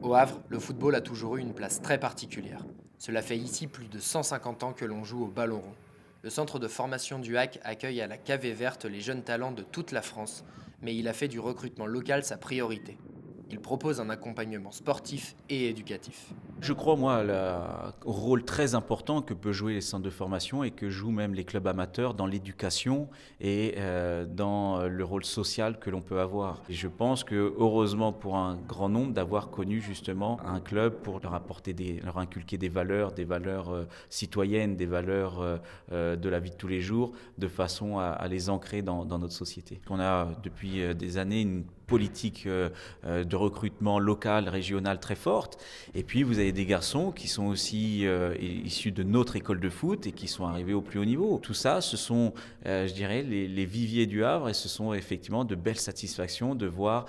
Au Havre, le football a toujours eu une place très particulière. Cela fait ici plus de 150 ans que l'on joue au ballon rond. Le centre de formation du HAC accueille à la Cavée Verte les jeunes talents de toute la France, mais il a fait du recrutement local sa priorité. Il propose un accompagnement sportif et éducatif. Je crois, moi, au rôle très important que peut jouer les centres de formation et que jouent même les clubs amateurs dans l'éducation et dans le rôle social que l'on peut avoir. Et je pense que, heureusement pour un grand nombre, d'avoir connu justement un club pour leur apporter leur inculquer des valeurs citoyennes, des valeurs de la vie de tous les jours, de façon à les ancrer dans notre société. On a depuis des années une politique de recrutement local, régional très forte. Et puis vous avez des garçons qui sont aussi issus de notre école de foot et qui sont arrivés au plus haut niveau. Tout ça, ce sont, je dirais, les viviers du Havre et ce sont effectivement de belles satisfactions de voir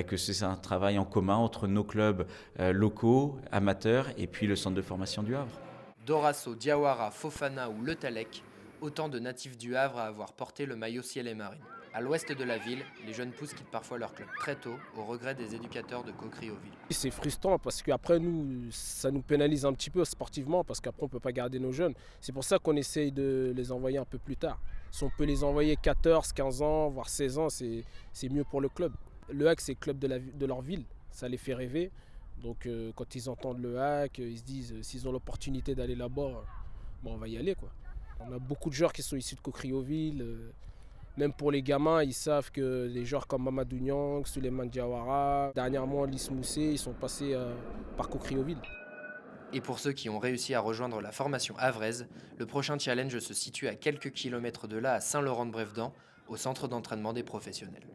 que c'est un travail en commun entre nos clubs locaux, amateurs et puis le centre de formation du Havre. Dorasso, Diawara, Fofana ou Le Talec, autant de natifs du Havre à avoir porté le maillot ciel et marine. À l'ouest de la ville, les jeunes pousses quittent parfois leur club très tôt, au regret des éducateurs de Coqueriville. C'est frustrant parce qu'après nous, ça nous pénalise un petit peu sportivement parce qu'après on ne peut pas garder nos jeunes. C'est pour ça qu'on essaye de les envoyer un peu plus tard. Si on peut les envoyer 14, 15 ans, voire 16 ans, c'est mieux pour le club. Le HAC, c'est le club de leur ville, ça les fait rêver. Donc quand ils entendent le HAC, ils se disent s'ils ont l'opportunité d'aller là-bas, bon, on va y aller, quoi. On a beaucoup de joueurs qui sont issus de Coqueriville. Même pour les gamins, ils savent que des joueurs comme Mamadou Niang, Souleymane Diawara, dernièrement Lys Moussé, ils sont passés par Coqueriville. Et pour ceux qui ont réussi à rejoindre la formation havraise, le prochain challenge se situe à quelques kilomètres de là, à Saint-Laurent-de-Brévedent, au centre d'entraînement des professionnels.